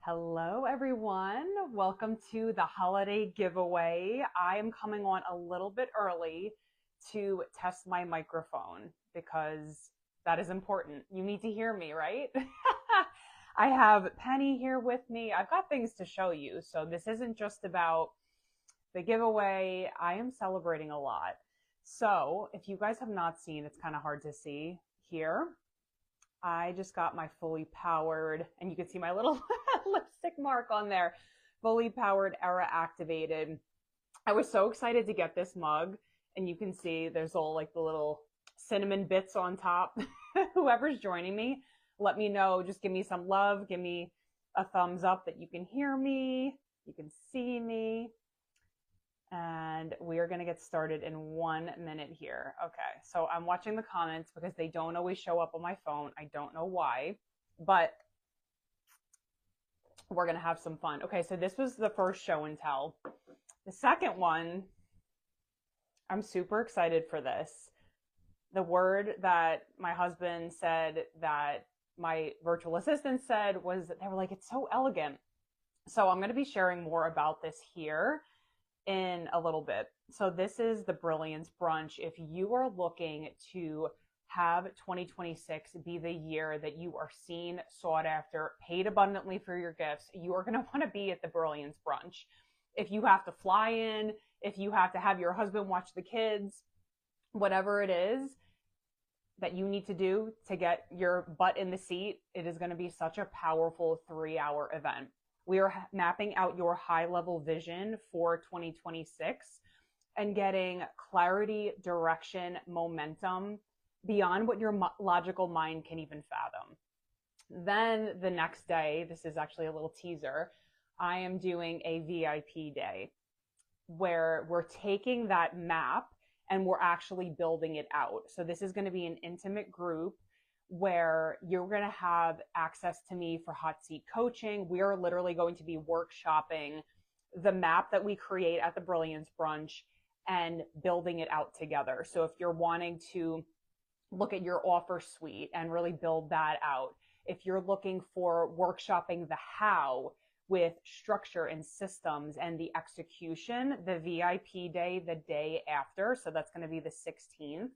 Hello, everyone. Welcome to the holiday giveaway. I am coming on a little bit early to test my microphone because that is important. You need to hear me, right? I have Penny here with me. I've got things to show you. So this isn't just about the giveaway. I am celebrating a lot. So if you guys have not seen, it's kind of hard to see here. I just got my fully powered, and you can see my little lipstick mark on there, fully powered era activated. I was so excited to get this mug, and you can see there's all like the little cinnamon bits on top. Whoever's joining me, let me know. Just give me some love. Give me a thumbs up that you can hear me, you can see me. And we are going to get started in 1 minute here. Okay, so I'm watching the comments because they don't always show up on my phone. I don't know why, but we're going to have some fun. Okay, so this was the first show and tell. The second one, I'm super excited for this. The word that my husband said, that my virtual assistant said, was they were like, it's so elegant. So I'm going to be sharing more about this here in a little bit. So this is the Brilliance Brunch. If you are looking to have 2026 be the year that you are seen, sought after, paid abundantly for your gifts, you are going to want to be at the Brilliance Brunch. If you have to fly in, if you have to have your husband watch the kids, whatever it is that you need to do to get your butt in the seat, it is going to be such a powerful 3-hour event. We are mapping out your high-level vision for 2026 and getting clarity, direction, momentum beyond what your logical mind can even fathom. Then the next day, this is actually a little teaser, I am doing a VIP day where we're taking that map and we're actually building it out. So this is going to be an intimate group where you're going to have access to me for hot seat coaching. We are literally going to be workshopping the map that we create at the Brilliance Brunch and building it out together. So if you're wanting to look at your offer suite and really build that out, if you're looking for workshopping the how with structure and systems and the execution, the VIP day, the day after, so that's going to be the 16th,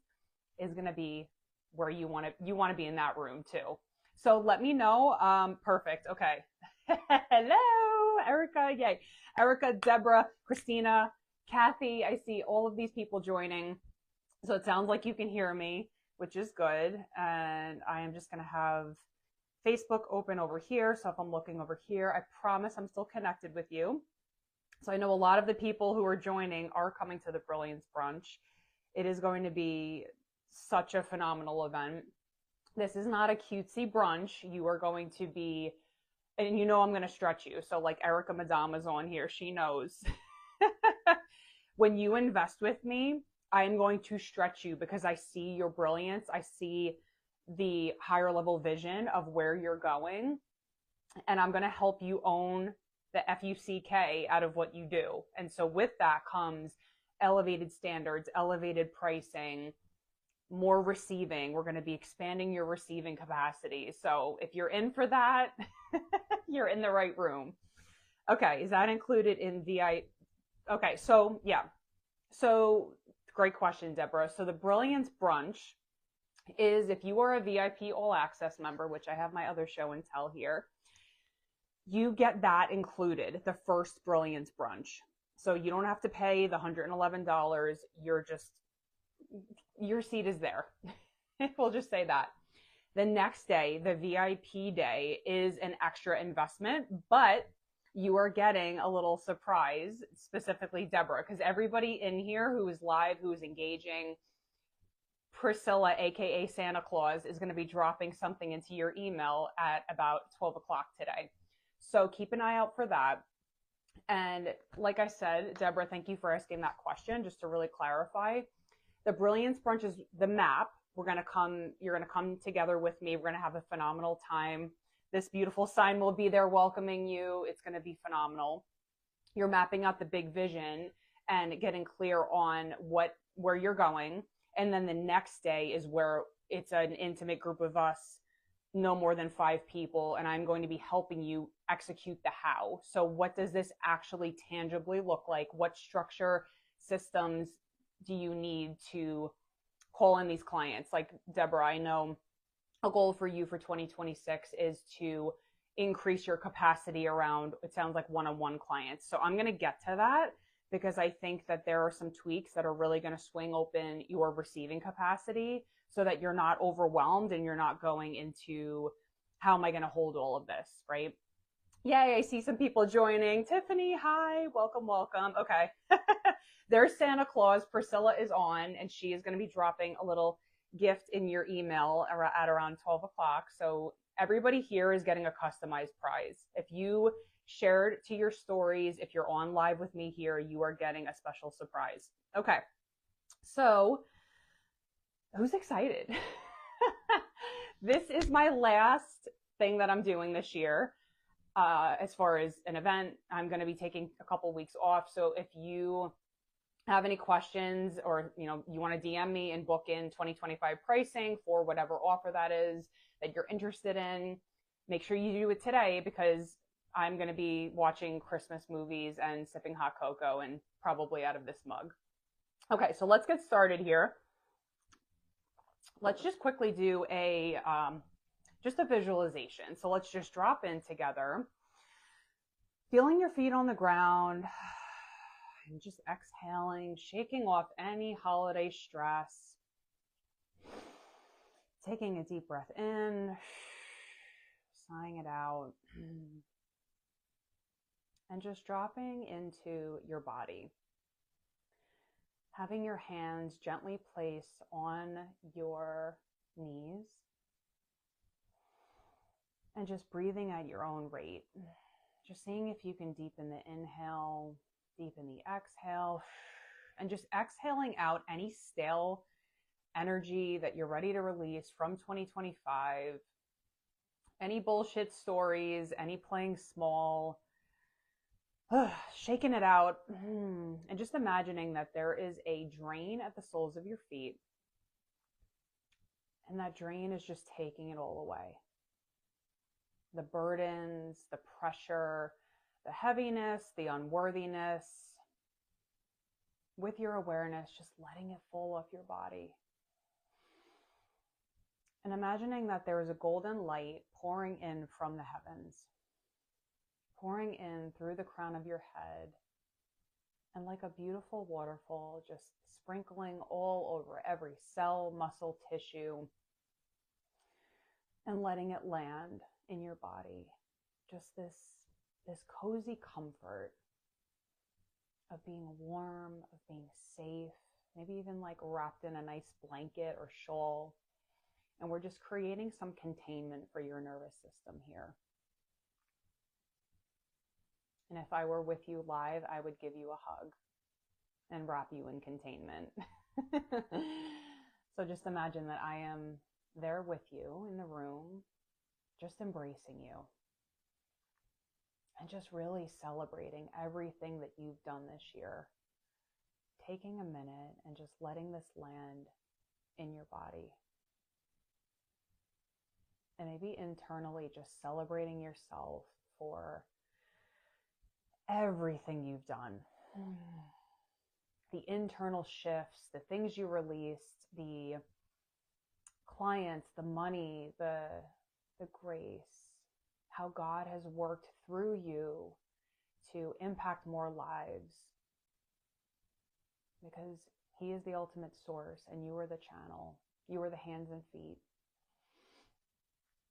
is going to be where you want to be in that room too. So let me know. Perfect. Okay. Hello, Erica. Yay. Erica, Deborah, Christina, Kathy. I see all of these people joining. So it sounds like you can hear me, which is good. And I am just going to have Facebook open over here. So if I'm looking over here, I promise I'm still connected with you. So I know a lot of the people who are joining are coming to the Brilliance Brunch. It is going to be such a phenomenal event. This is not a cutesy brunch. You are going to be, and you know I'm going to stretch you. So like Erica Madama's on here. She knows. When you invest with me, I am going to stretch you because I see your brilliance. I see the higher level vision of where you're going. And I'm going to help you own the FUCK out of what you do. And so with that comes elevated standards, elevated pricing, more receiving. We're going to be expanding your receiving capacity. So if you're in for that, you're in the right room. Okay. Is that included in VI? Okay. So yeah. So great question, Deborah. So the Brilliance Brunch is, if you are a VIP all access member, which I have my other show and tell here, you get that included, the first Brilliance Brunch. So you don't have to pay the $111. Your seat is there. We'll just say that. The next day, the VIP day, is an extra investment, but you are getting a little surprise, specifically Deborah, because everybody in here who is live, who is engaging, Priscilla, aka Santa Claus, is going to be dropping something into your email at about 12 o'clock today. So keep an eye out for that. And like I said, Deborah, thank you for asking that question, just to really clarify. The Brilliance Brunch is the map. You're going to come together with me. We're going to have a phenomenal time. This beautiful sign will be there welcoming you. It's going to be phenomenal. You're mapping out the big vision and getting clear on where you're going. And then the next day is where it's an intimate group of us no more than 5 people, and I'm going to be helping you execute the how. So what does this actually tangibly look like? What structure, systems do you need to call in these clients? Like, Deborah, I know a goal for you for 2026 is to increase your capacity around, it sounds like, one-on-one clients. So I'm going to get to that, because I think that there are some tweaks that are really going to swing open your receiving capacity so that you're not overwhelmed and you're not going into, how am I going to hold all of this, right? Yay, I see some people joining. Tiffany, hi, welcome, welcome. Okay. There's Santa Claus. Priscilla is on, and she is going to be dropping a little gift in your email at around 12 o'clock. So everybody here is getting a customized prize. If you shared to your stories, if you're on live with me here, you are getting a special surprise. Okay. So who's excited? This is my last thing that I'm doing this year. As far as an event, I'm going to be taking a couple weeks off. So if you have any questions, or you want to DM me and book in 2025 pricing for whatever offer that is that you're interested in, make sure you do it today, because I'm going to be watching Christmas movies and sipping hot cocoa, and probably out of this mug. Okay, so let's get started here. Let's just quickly do just a visualization. So let's just drop in together, feeling your feet on the ground, and just exhaling, shaking off any holiday stress. Taking a deep breath in, sighing it out, and just dropping into your body. Having your hands gently placed on your knees, and just breathing at your own rate. Just seeing if you can deepen the inhale, deepen the exhale, and just exhaling out any stale energy that you're ready to release from 2025. Any bullshit stories, any playing small, shaking it out, and just imagining that there is a drain at the soles of your feet, and that drain is just taking it all away. The burdens, the pressure, the heaviness, the unworthiness, with your awareness, just letting it fall off your body. And imagining that there is a golden light pouring in from the heavens, pouring in through the crown of your head, and like a beautiful waterfall, just sprinkling all over every cell, muscle, tissue, and letting it land in your body. Just this cozy comfort of being warm, of being safe, maybe even like wrapped in a nice blanket or shawl. And we're just creating some containment for your nervous system here. And if I were with you live, I would give you a hug and wrap you in containment. So just imagine that I am there with you in the room, just embracing you. And just really celebrating everything that you've done this year. Taking a minute and just letting this land in your body. And maybe internally just celebrating yourself for everything you've done. The internal shifts, the things you released, the clients, the money, the grace, how God has worked through you to impact more lives, because He is the ultimate source and you are the channel. You are the hands and feet.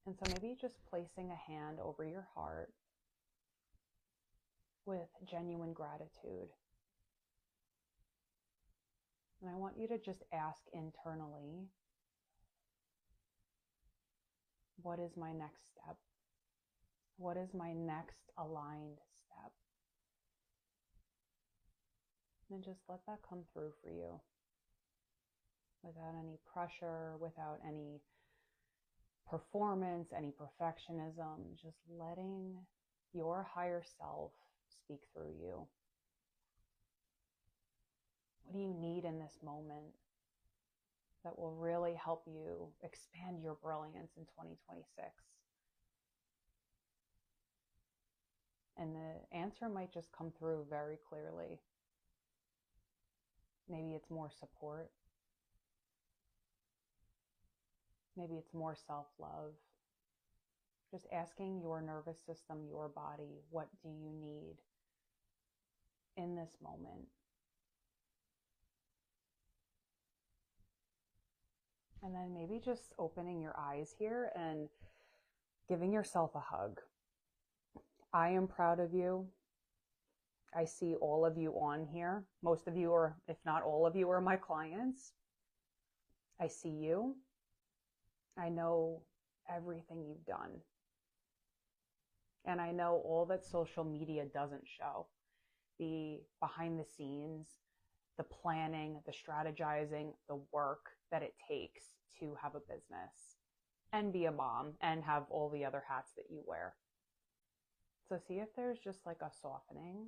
And so maybe just placing a hand over your heart with genuine gratitude. And I want you to just ask internally, what is my next step? What is my next aligned step? And just let that come through for you without any pressure, without any performance, any perfectionism, just letting your higher self speak through you. What do you need in this moment? that will really help you expand your brilliance in 2026? And the answer might just come through very clearly. Maybe it's more support. Maybe it's more self-love. Just asking your nervous system, your body, what do you need in this moment? And then maybe just opening your eyes here and giving yourself a hug. I am proud of you. I see all of you on here. Most of you are, if not all of you, are my clients. I see you. I know everything you've done. And I know all that social media doesn't show. The behind the scenes, the planning, the strategizing, the work that it takes to have a business and be a mom and have all the other hats that you wear. So see if there's just like a softening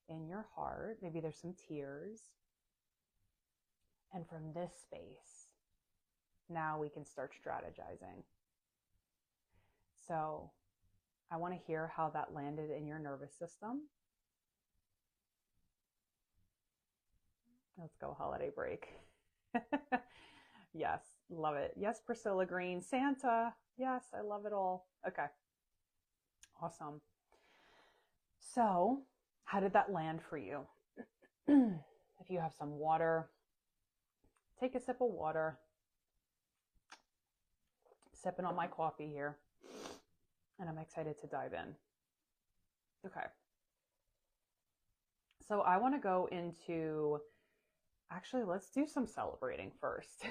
in your heart. Maybe there's some tears. And from this space, now we can start strategizing. So I want to hear how that landed in your nervous system. Let's go holiday break. Yes, love it. Yes, Priscilla Green, Santa. Yes, I love it all. Okay, awesome. So how did that land for you? If you have some water, take a sip of water. Sipping on my coffee here. And I'm excited to dive in. Okay. So I want to go into, actually, let's do some celebrating first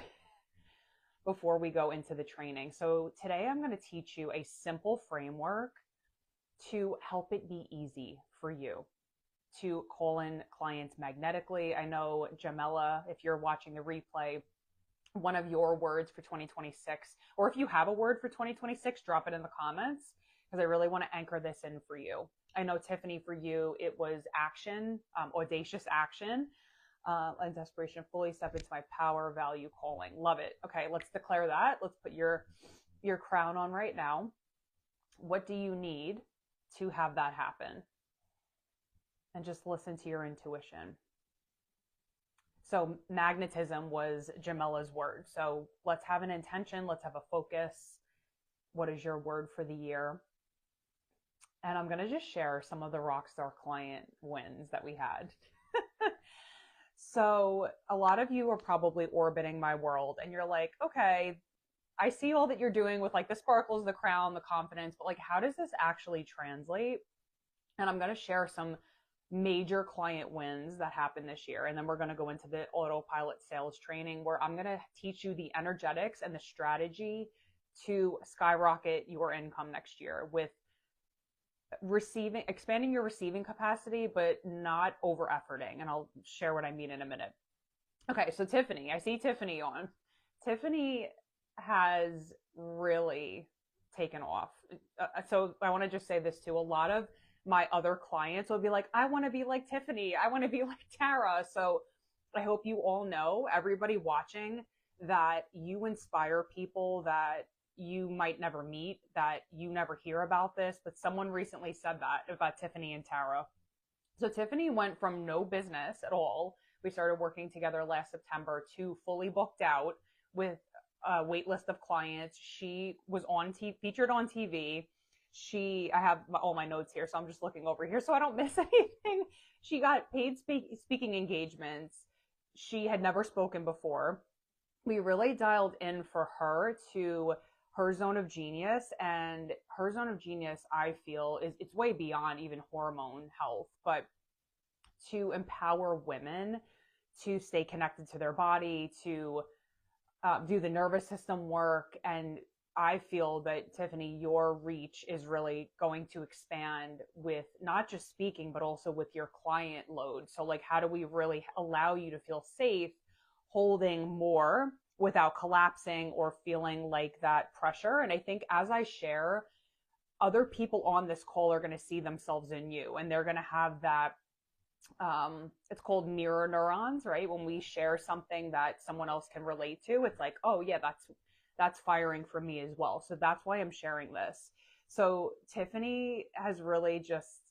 before we go into the training. So today I'm going to teach you a simple framework to help it be easy for you to call in clients magnetically. I know, Jamela, if you're watching the replay, one of your words for 2026, or if you have a word for 2026, drop it in the comments, because I really want to anchor this in for you. I know, Tiffany, for you, it was action, audacious action, and desperation, fully step into my power, value, calling. Love it. Okay, let's declare that. Let's put your crown on right now. What do you need to have that happen? And just listen to your intuition. So magnetism was Jamela's word. So let's have an intention. Let's have a focus. What is your word for the year? And I'm going to just share some of the Rockstar client wins that we had. So a lot of you are probably orbiting my world and you're like, okay, I see all that you're doing with like the sparkles, the crown, the confidence, but like, how does this actually translate? And I'm going to share some major client wins that happened this year. And then we're going to go into the autopilot sales training, where I'm going to teach you the energetics and the strategy to skyrocket your income next year with expanding your receiving capacity, but not over efforting. And I'll share what I mean in a minute. Okay. So Tiffany, I see Tiffany on. Tiffany has really taken off. So I want to just say this too. A lot of my other clients will be like, I want to be like Tiffany. I want to be like Tara. So I hope you all know, everybody watching, that you inspire people that you might never meet, that you never hear about this. But someone recently said that about Tiffany and Tara. So Tiffany went from no business at all. We started working together last September to fully booked out with a wait list of clients. She was featured on TV. I have all my notes here, so I'm just looking over here so I don't miss anything. She got paid speaking engagements. She had never spoken before. We really dialed in for her to her zone of genius, and her zone of genius, I feel, it's way beyond even hormone health, but to empower women to stay connected to their body, to do the nervous system work. And I feel that, Tiffany, your reach is really going to expand with not just speaking, but also with your client load. So like, how do we really allow you to feel safe holding more without collapsing or feeling like that pressure? And I think as I share, other people on this call are going to see themselves in you, and they're going to have that It's called mirror neurons, right? When we share something that someone else can relate to, it's like, oh yeah, that's firing for me as well. So that's why I'm sharing this. So Tiffany has really just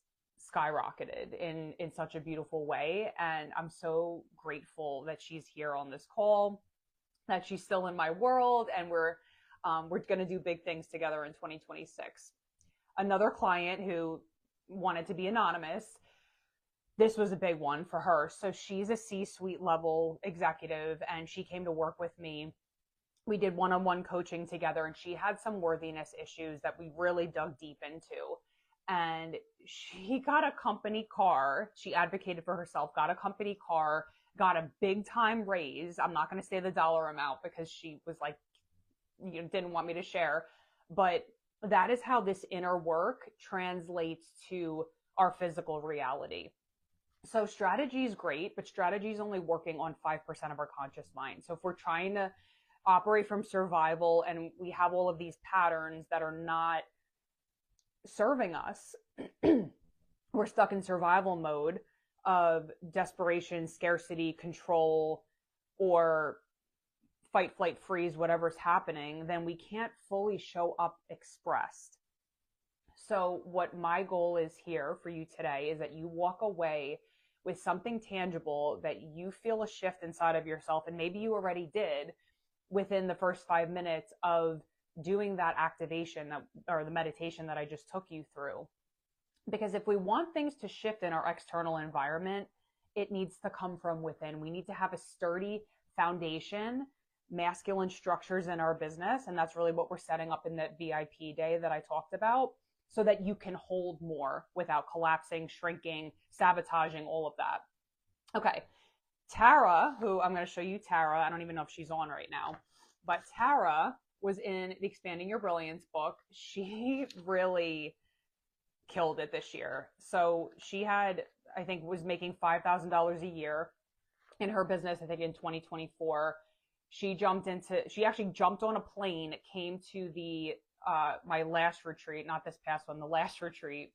skyrocketed in such a beautiful way, and I'm so grateful that she's here on this call, that she's still in my world, and we're going to do big things together in 2026. Another client who wanted to be anonymous, this was a big one for her. So she's a C-suite level executive, and she came to work with me. We did one-on-one coaching together, and she had some worthiness issues that we really dug deep into. And she got a company car. She advocated for herself, got a company car, got a big time raise. I'm not going to say the dollar amount because she was like, you know, didn't want me to share. But that is how this inner work translates to our physical reality. So strategy is great, but strategy is only working on 5% of our conscious mind. So if we're trying to operate from survival and we have all of these patterns that are not serving us, we're stuck in survival mode of desperation, scarcity, control, or fight, flight, freeze, whatever's happening, then we can't fully show up expressed. So what my goal is here for you today is that you walk away with something tangible, that you feel a shift inside of yourself, and maybe you already did within the first 5 minutes of doing that activation or the meditation that I just took you through. Because if we want things to shift in our external environment, it needs to come from within. We need to have a sturdy foundation, masculine structures in our business, and that's really what we're setting up in that VIP day that I talked about, so that you can hold more without collapsing, shrinking, sabotaging, all of that. Okay. Tara, who I'm going to show you Tara. I don't even know if she's on right now, but Tara was in the Expanding Your Brilliance book. She really killed it this year. So she had, I think, was making $5,000 a year in her business, I think in 2024. She actually jumped on a plane, came to the my last retreat, not this past one, the last retreat,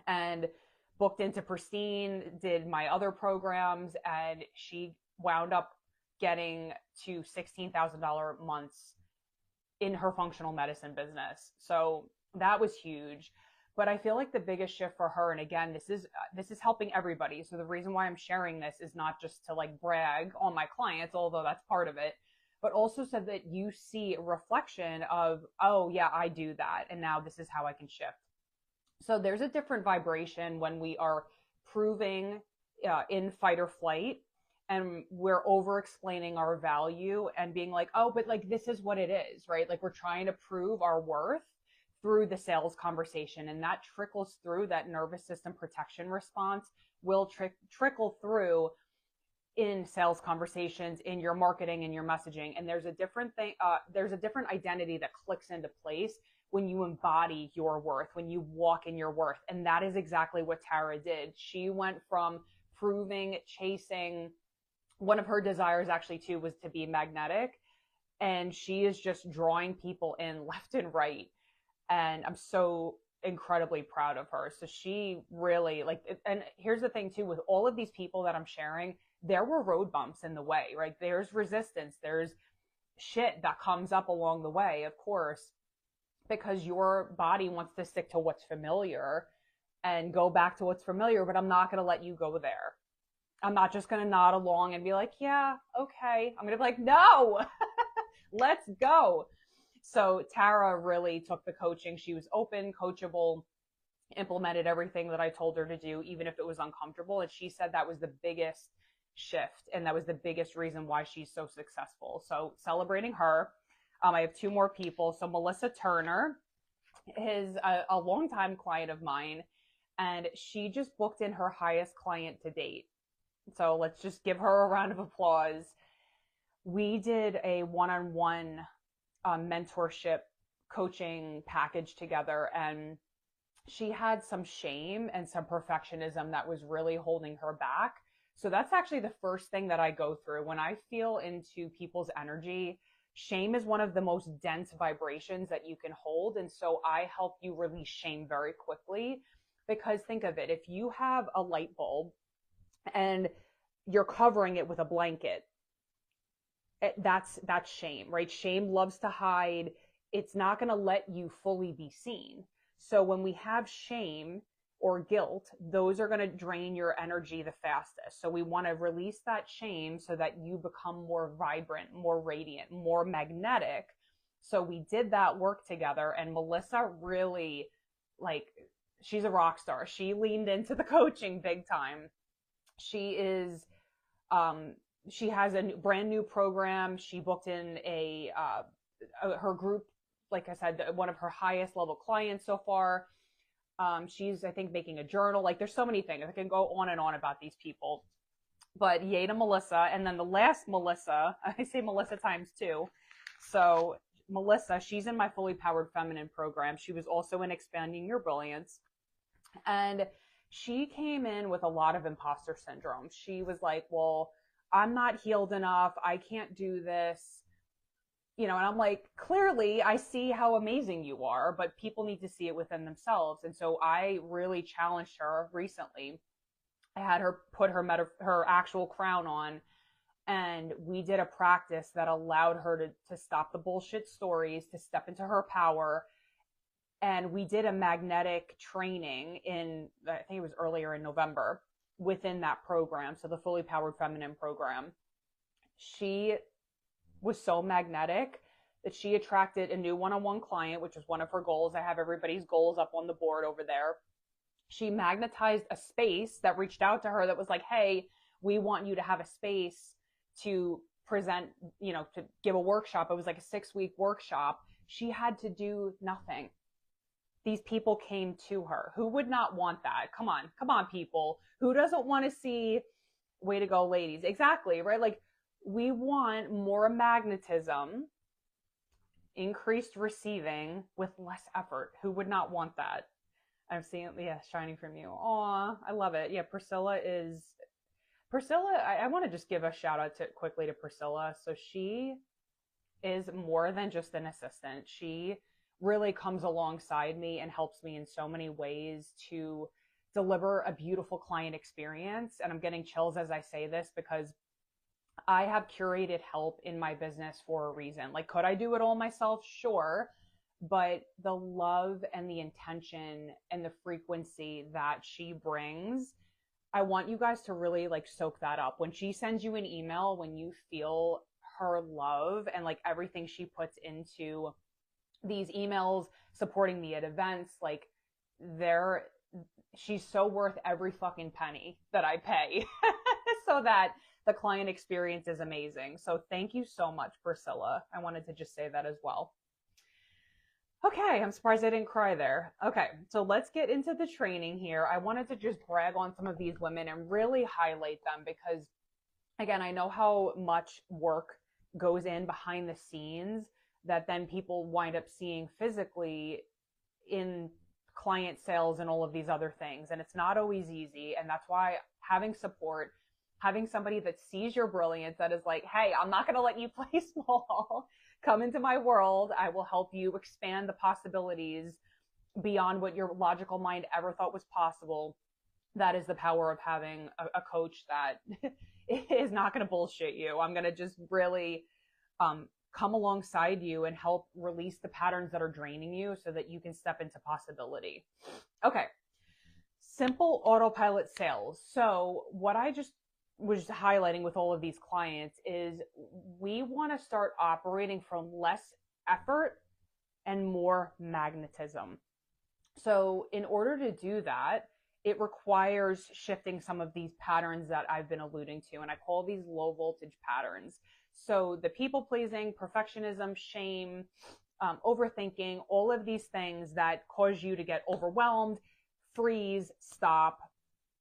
and booked into Pristine, did my other programs, and she wound up getting to $16,000 months in her functional medicine business. So that was huge. But I feel like the biggest shift for her, and again, this is helping everybody. So the reason why I'm sharing this is not just to like brag on my clients, although that's part of it, but also so that you see a reflection of, oh yeah, I do that, and now this is how I can shift. So there's a different vibration when we are proving in fight or flight, and we're over explaining our value and being like, oh, but like this is what it is, right? Like we're trying to prove our worth through the sales conversation, and that trickles through. That nervous system protection response will trickle through in sales conversations, in your marketing, in your messaging. And there's a different thing, there's a different identity that clicks into place when you embody your worth, when you walk in your worth. And that is exactly what Tara did. She went from proving, chasing. One of her desires actually too was to be magnetic, and she is just drawing people in left and right. And I'm so incredibly proud of her. So she really and here's the thing too, with all of these people that I'm sharing, there were road bumps in the way, right? There's resistance. There's shit that comes up along the way, of course, because your body wants to stick to what's familiar and go back to what's familiar, but I'm not going to let you go there. I'm not just going to nod along and be like, yeah, okay. I'm going to be like, no, let's go. So Tara really took the coaching. She was open, coachable, implemented everything that I told her to do, even if it was uncomfortable. And she said that was the biggest shift, and that was the biggest reason why she's so successful. So celebrating her. I have two more people. So Melissa Turner is a longtime client of mine, and she just booked in her highest client to date. So let's just give her a round of applause. We did a one-on-one mentorship coaching package together, and she had some shame and some perfectionism that was really holding her back. So that's actually the first thing that I go through when I feel into people's energy. Shame is one of the most dense vibrations that you can hold. And so I help you release shame very quickly, because think of it. If you have a light bulb and you're covering it with a blanket. That's shame, right? Shame loves to hide. It's not going to let you fully be seen. So when we have shame or guilt, those are going to drain your energy the fastest. So we want to release that shame so that you become more vibrant, more radiant, more magnetic. So we did that work together, and Melissa really, like, she's a rock star. She leaned into the coaching big time. She is um, she has a brand new program. She booked in her group, like I said, one of her highest level clients so far. She's, I think, making a journal. Like, there's so many things. I can go on and on about these people. But yay to Melissa. And then the last Melissa, I say Melissa times two. So Melissa, she's in my Fully Powered Feminine program. She was also in Expanding Your Brilliance. And she came in with a lot of imposter syndrome. She was like, well, I'm not healed enough. I can't do this. And I'm like, clearly I see how amazing you are, but people need to see it within themselves. And so I really challenged her recently. I had her put her actual crown on, and we did a practice that allowed her to stop the bullshit stories, to step into her power. And we did a magnetic training I think it was earlier in November, within that program. So the Fully Powered Feminine program. She was so magnetic that she attracted a new one-on-one client, which was one of her goals. I have everybody's goals up on the board over there. She magnetized a space that reached out to her that was like, hey, we want you to have a space to present, to give a workshop. It was like a 6-week workshop. She had to do nothing. These people came to her. Who would not want that? Come on, people. Who doesn't want to see, way to go, ladies? Exactly, right? Like, we want more magnetism, increased receiving with less effort. Who would not want that? I'm seeing, yeah, shining from you. Aw, I love it. Yeah, Priscilla, I want to just give a shout out quickly to Priscilla. So she is more than just an assistant. She really comes alongside me and helps me in so many ways to deliver a beautiful client experience. And I'm getting chills as I say this because I have curated help in my business for a reason. Like, could I do it all myself? Sure. But the love and the intention and the frequency that she brings, I want you guys to really like soak that up. When she sends you an email, when you feel her love and like everything she puts into these emails, supporting me at events, like she's so worth every fucking penny that I pay so that the client experience is amazing. So thank you so much, Priscilla. I wanted to just say that as well. Okay, I'm surprised I didn't cry there. Okay, so let's get into the training here. I wanted to just brag on some of these women and really highlight them because, again, I know how much work goes in behind the scenes that then people wind up seeing physically in client sales and all of these other things. And it's not always easy. And that's why having support, having somebody that sees your brilliance, that is like, hey, I'm not going to let you play small. Come into my world. I will help you expand the possibilities beyond what your logical mind ever thought was possible. That is the power of having a coach that is not going to bullshit you. I'm going to just really come alongside you and help release the patterns that are draining you so that you can step into possibility. Okay. Simple autopilot sales. So what I just was highlighting with all of these clients is we want to start operating from less effort and more magnetism. So in order to do that, it requires shifting some of these patterns that I've been alluding to, and I call these low voltage patterns. So the people pleasing, perfectionism, shame, overthinking, all of these things that cause you to get overwhelmed, freeze, stop.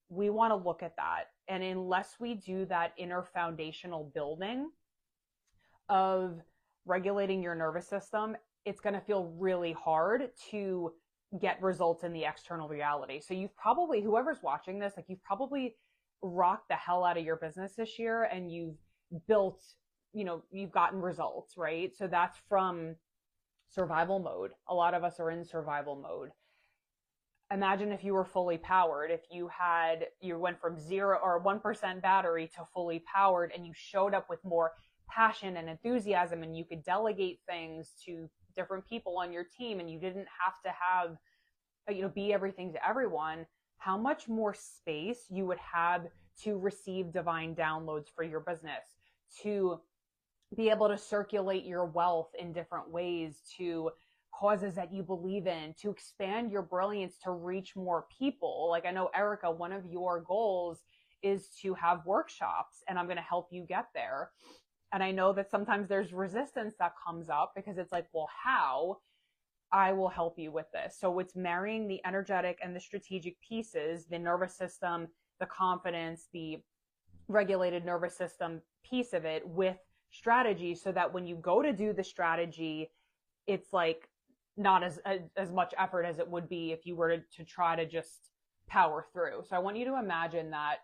We want to look at that. And unless we do that inner foundational building of regulating your nervous system, it's going to feel really hard to get results in the external reality. So you've probably, whoever's watching this, like, you've probably rocked the hell out of your business this year and you've built, you've gotten results, right? So that's from survival mode. A lot of us are in survival mode. Imagine if you were fully powered, if you went from 0 or 1% battery to fully powered, and you showed up with more passion and enthusiasm, and you could delegate things to different people on your team, and you didn't have to have, be everything to everyone. How much more space you would have to receive divine downloads for your business, to be able to circulate your wealth in different ways, to causes that you believe in, to expand your brilliance, to reach more people. Like I know, Erica, one of your goals is to have workshops, and I'm going to help you get there. And I know that sometimes there's resistance that comes up because it's like, well, how? I will help you with this. So it's marrying the energetic and the strategic pieces, the nervous system, the confidence, the regulated nervous system piece of it with strategy, so that when you go to do the strategy, it's like not as much effort as it would be if you were to try to just power through. So I want you to imagine that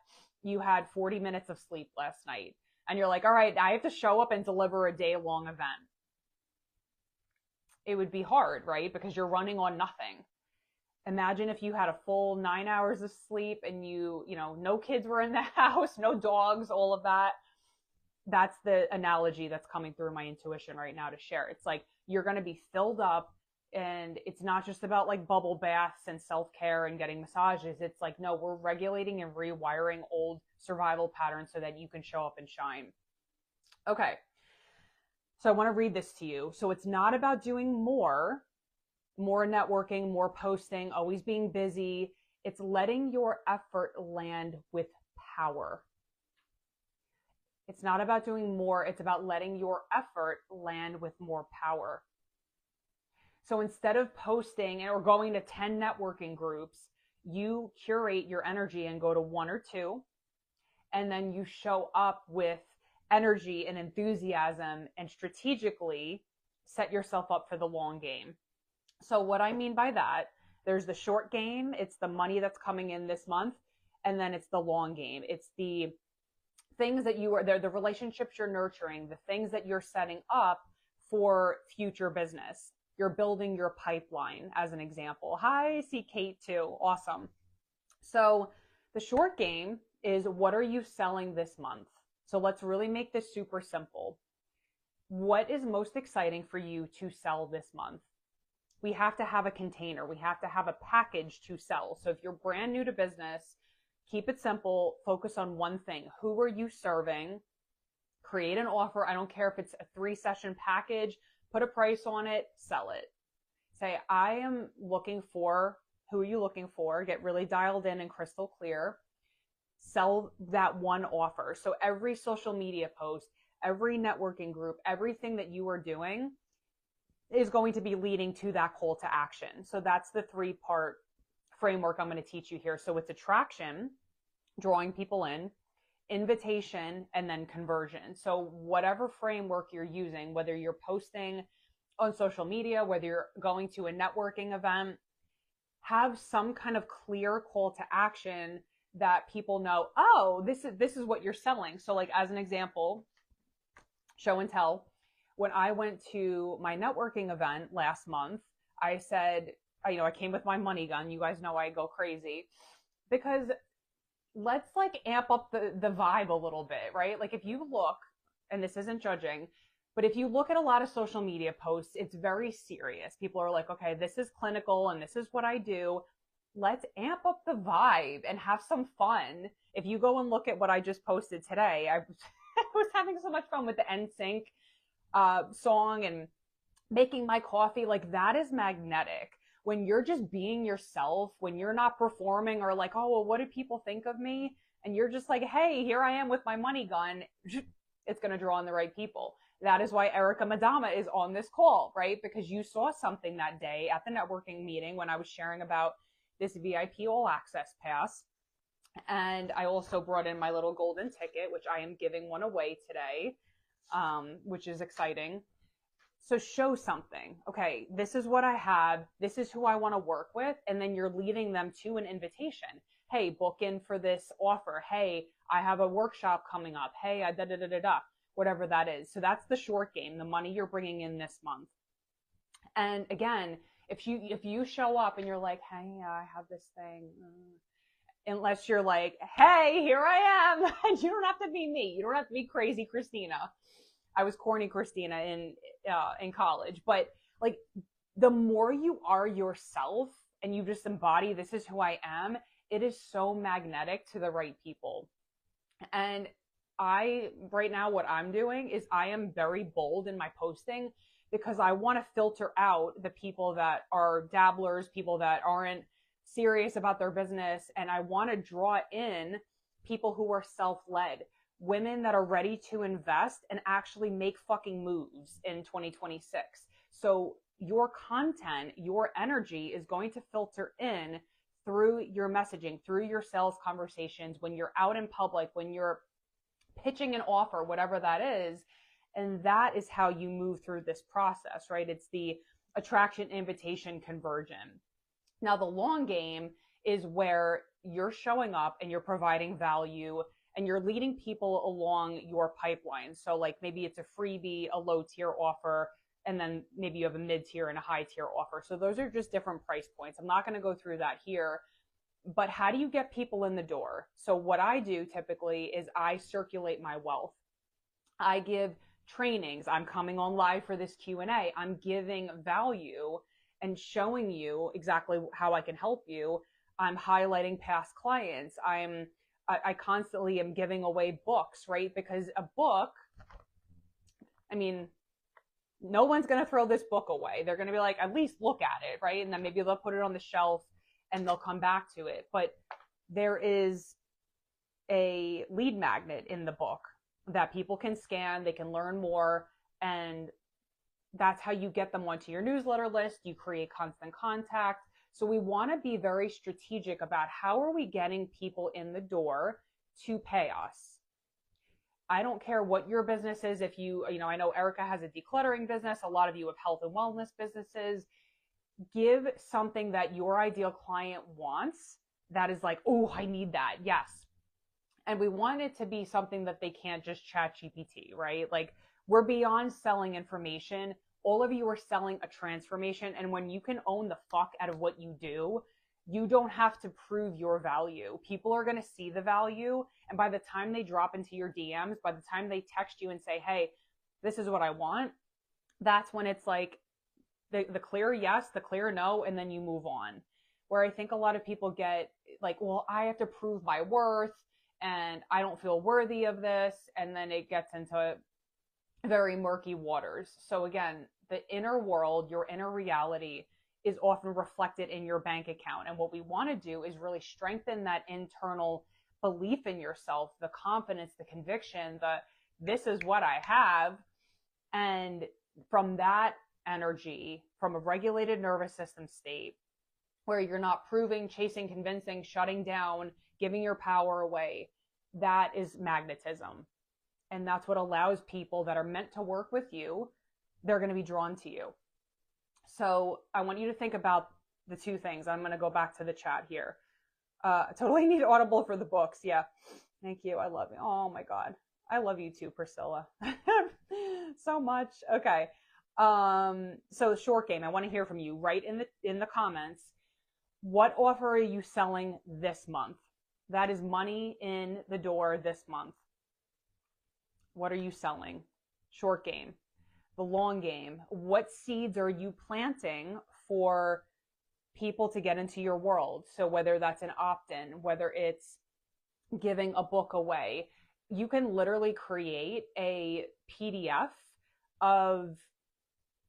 you had 40 minutes of sleep last night, and you're like, all right, I have to show up and deliver a day-long event. It would be hard, right? Because you're running on nothing. Imagine if you had a full 9 hours of sleep, and no kids were in the house, no dogs, all of that. That's the analogy that's coming through my intuition right now to share. It's like you're going to be filled up, and it's not just about like bubble baths and self-care and getting massages. It's like, no, we're regulating and rewiring old survival patterns so that you can show up and shine. Okay. So I want to read this to you. So it's not about doing more networking, more posting, always being busy. It's letting your effort land with power. It's not about doing more. It's about letting your effort land with more power. So instead of posting or going to 10 networking groups, you curate your energy and go to 1 or 2, and then you show up with energy and enthusiasm and strategically set yourself up for the long game. So what I mean by that, there's the short game. It's the money that's coming in this month. And then it's the long game. It's the things that the relationships you're nurturing, the things that you're setting up for future business. You're building your pipeline, as an example. Hi, I see Kate too. Awesome. So the short game is, what are you selling this month? So let's really make this super simple. What is most exciting for you to sell this month? We have to have a container. We have to have a package to sell. So if you're brand new to business, keep it simple. Focus on one thing. Who are you serving? Create an offer. I don't care if it's a 3-session package. Put a price on it. Sell it. Say, I am looking for, who are you looking for? Get really dialed in and crystal clear. Sell that one offer. So every social media post, every networking group, everything that you are doing is going to be leading to that call to action. So that's the 3-part framework I'm going to teach you here. So it's attraction, drawing people in, invitation, and then conversion. So whatever framework you're using, whether you're posting on social media, whether you're going to a networking event, have some kind of clear call to action that people know, oh, this is what you're selling. So like, as an example, show and tell. When I went to my networking event last month, I said, I came with my money gun. You guys know I go crazy, because let's like amp up the vibe a little bit, right? Like if you look, and this isn't judging, but if you look at a lot of social media posts, it's very serious. People are like, okay, this is clinical and this is what I do. Let's amp up the vibe and have some fun. If you go and look at what I just posted today, I was having so much fun with the NSYNC song and making my coffee. Like, that is magnetic. When you're just being yourself, when you're not performing or like, oh, well, what do people think of me? And you're just like, hey, here I am with my money gun. It's going to draw in the right people. That is why Erica Madama is on this call, right? Because you saw something that day at the networking meeting when I was sharing about this VIP all access pass. And I also brought in my little golden ticket, which I am giving one away today, which is exciting. So show something. Okay, this is what I have. This is who I want to work with. And then you're leading them to an invitation. Hey, book in for this offer. Hey, I have a workshop coming up. Hey, whatever that is. So that's the short game, the money you're bringing in this month. And again, If you show up and you're like, hey, I have this thing, unless you're like, hey, here I am. And you don't have to be me. You don't have to be crazy Christina. I was corny Christina in college, but like the more you are yourself and you just embody, this is who I am, it is so magnetic to the right people. And right now, what I'm doing is I am very bold in my posting because I want to filter out the people that are dabblers, people that aren't serious about their business. And I want to draw in people who are self-led, women that are ready to invest and actually make fucking moves in 2026. So your content, your energy is going to filter in through your messaging, through your sales conversations, when you're out in public, when you're pitching an offer, whatever that is. And that is how you move through this process, right? It's the attraction, invitation, conversion. Now, the long game is where you're showing up and you're providing value and you're leading people along your pipeline. So like maybe it's a freebie, a low tier offer, and then maybe you have a mid tier and a high tier offer. So those are just different price points. I'm not going to go through that here, but how do you get people in the door? So what I do typically is I circulate my wealth. I give trainings. I'm coming on live for this Q&A. I'm giving value and showing you exactly how I can help you. I'm highlighting past clients. I constantly am giving away books, right? Because a book, I mean, no one's going to throw this book away. They're going to be like, at least look at it, right? And then maybe they'll put it on the shelf and they'll come back to it. But there is a lead magnet in the book that people can scan, they can learn more, and that's how you get them onto your newsletter list. You create constant contact. So we want to be very strategic about how are we getting people in the door to pay us. I don't care what your business is. If I know Erica has a decluttering business. A lot of you have health and wellness businesses. Give something that your ideal client wants that is like, oh, I need that. Yes. And we want it to be something that they can't just chat GPT, right? Like we're beyond selling information. All of you are selling a transformation. And when you can own the fuck out of what you do, you don't have to prove your value. People are going to see the value. And by the time they drop into your DMs, by the time they text you and say, hey, this is what I want, that's when it's like the clear yes, the clear no, and then you move on. Where I think a lot of people get like, well, I have to prove my worth and I don't feel worthy of this. And then it gets into very murky waters. So again, the inner world, your inner reality is often reflected in your bank account. And what we want to do is really strengthen that internal belief in yourself, the confidence, the conviction that this is what I have. And from that energy, from a regulated nervous system state, where you're not proving, chasing, convincing, shutting down, giving your power away, that is magnetism. And that's what allows people that are meant to work with you, they're going to be drawn to you. So I want you to think about the two things. I'm going to go back to the chat here. Totally need Audible for the books. Yeah. Thank you. I love you. Oh my God. I love you too, Priscilla. So much. Okay. So short game. I want to hear from you. Write in the comments, what offer are you selling this month? That is money in the door this month. What are you selling? Short game. The long game. What seeds are you planting for people to get into your world? So whether that's an opt-in, whether it's giving a book away, you can literally create a PDF of,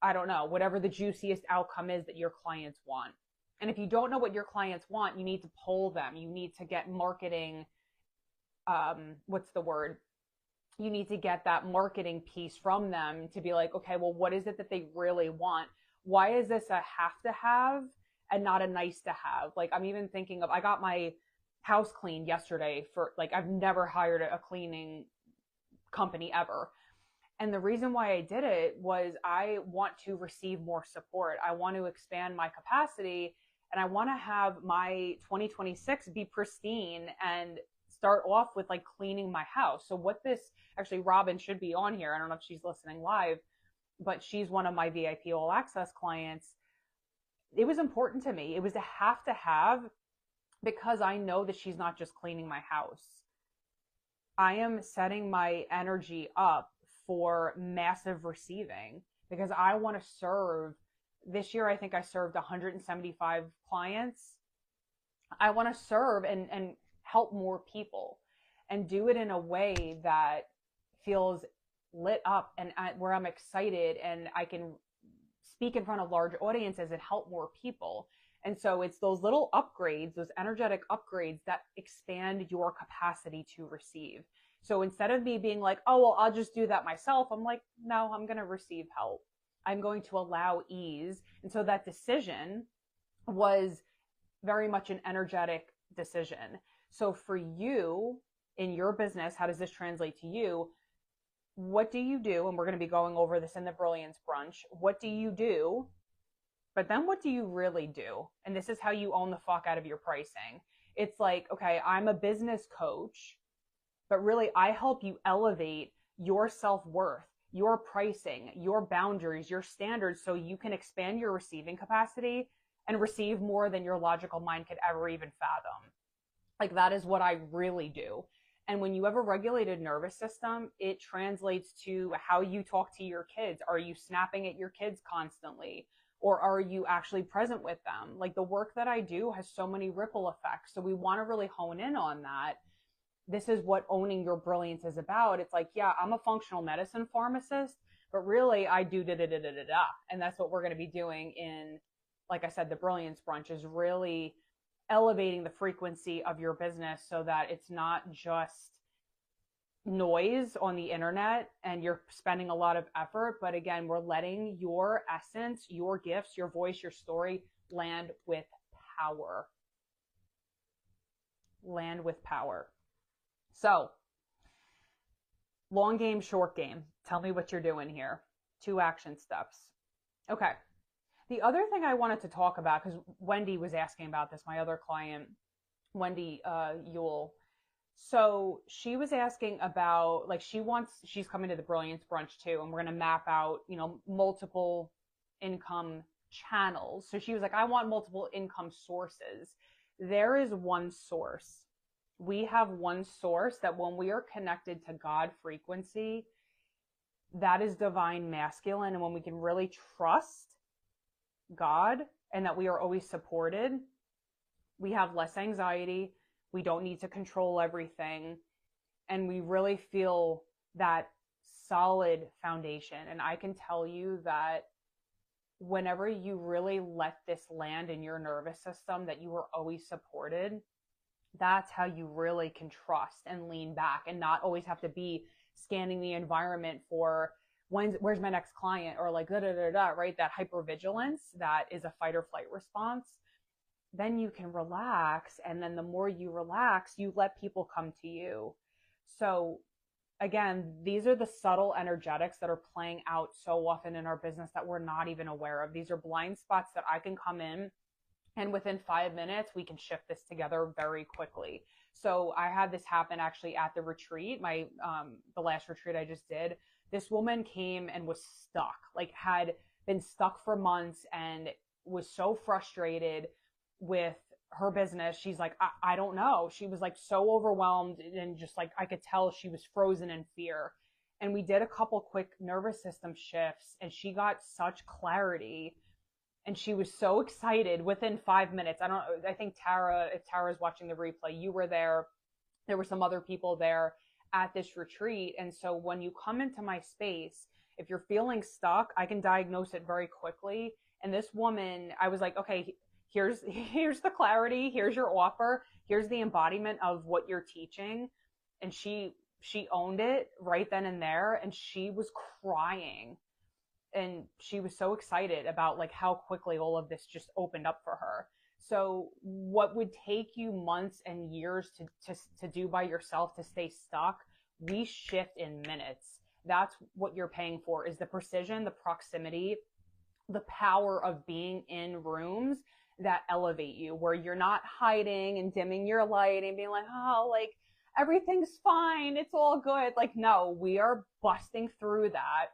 I don't know, whatever the juiciest outcome is that your clients want. And if you don't know what your clients want, you need to poll them. You need to get marketing, what's the word? You need to get that marketing piece from them to be like, okay, well, what is it that they really want? Why is this a have to have and not a nice to have? Like, I'm even thinking of, I got my house cleaned yesterday for, like, I've never hired a cleaning company ever. And the reason why I did it was I want to receive more support. I want to expand my capacity, and I want to have my 2026 be pristine and start off with like cleaning my house. So what this, actually Robin should be on here. I don't know if she's listening live, but she's one of my VIP All Access clients. it was important to me. It was a have to have, because I know that she's not just cleaning my house. I am setting my energy up for massive receiving, because I want to serve. This year, I think I served 175 clients. I want to serve and help more people and do it in a way that feels lit up and where I'm excited and I can speak in front of large audiences and help more people. And so it's those little upgrades, those energetic upgrades that expand your capacity to receive. So instead of me being like, oh, well, I'll just do that myself, I'm like, no, I'm going to receive help. I'm going to allow ease. And so that decision was very much an energetic decision. So for you in your business, how does this translate to you? What do you do? And we're going to be going over this in the Brilliance Brunch. What do you do? But then what do you really do? And this is how you own the fuck out of your pricing. It's like, okay, I'm a business coach, but really I help you elevate your self-worth, your pricing, your boundaries, your standards, so you can expand your receiving capacity and receive more than your logical mind could ever even fathom. Like, that is what I really do. And when you have a regulated nervous system, it translates to how you talk to your kids. Are you snapping at your kids constantly? Or are you actually present with them? Like, the work that I do has so many ripple effects. So we want to really hone in on that. This is what owning your brilliance is about. It's like, yeah, I'm a functional medicine pharmacist, but really I do da-da-da-da-da-da. And that's what we're going to be doing in, like I said, the Brilliance Brunch, is really elevating the frequency of your business so that it's not just noise on the internet and you're spending a lot of effort. But again, we're letting your essence, your gifts, your voice, your story land with power. Land with power. So, long game, short game. Tell me what you're doing here. 2 action steps. Okay. The other thing I wanted to talk about, because Wendy was asking about this, my other client, Wendy Yule. So she was asking about, like, she's coming to the Brilliance Brunch too, and we're going to map out, multiple income channels. So she was like, I want multiple income sources. There is one source. We have one source that when we are connected to God frequency, that is divine masculine. And when we can really trust God and that we are always supported, we have less anxiety. We don't need to control everything. And we really feel that solid foundation. And I can tell you that whenever you really let this land in your nervous system, that you are always supported, that's how you really can trust and lean back and not always have to be scanning the environment for where's my next client, or like right? That hypervigilance, that is a fight or flight response. Then you can relax, and then the more you relax, you let people come to you. So again, these are the subtle energetics that are playing out so often in our business that we're not even aware of. These are blind spots that I can come in, and within 5 minutes, we can shift this together very quickly. So I had this happen actually at the retreat, the last retreat I just did. This woman came and was stuck, like had been stuck for months and was so frustrated with her business. She's like, I don't know. She was like so overwhelmed, and just like, I could tell she was frozen in fear. And we did a couple quick nervous system shifts, and she got such clarity. And she was so excited within 5 minutes. I think Tara, if Tara's watching the replay, you were there. There were some other people there at this retreat. And so when you come into my space, if you're feeling stuck, I can diagnose it very quickly. And this woman, I was like, okay, here's the clarity. Here's your offer. Here's the embodiment of what you're teaching. And she owned it right then and there. And she was crying. And she was so excited about like how quickly all of this just opened up for her. So what would take you months and years to do by yourself, to stay stuck, we shift in minutes. That's what you're paying for, is the precision, the proximity, the power of being in rooms that elevate you, where you're not hiding and dimming your light and being like, oh, like everything's fine, it's all good. Like, no, we are busting through that.